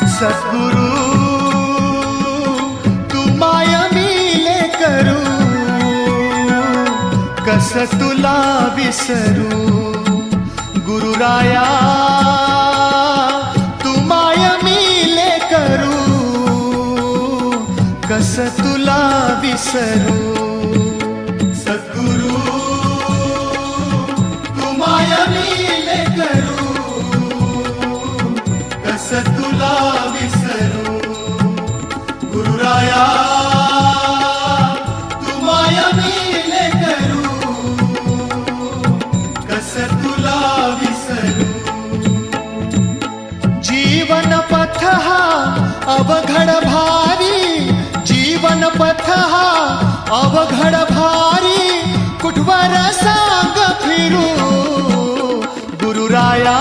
सद्गुरु तू माय मिले करू, कस तुला विसरू. गुरुराया तू माय मिले करू, कस तुला विसरू. सद्गुरु तू माय मिले करू, कस तुला विसरू. गुरुराया तू माय मिले करू, कस तुला विसरू. जीवन पथ हा अवघड भारी, जीवन पथ हा अवघड भारी, कुठवर सांग फिरू. गुरुराया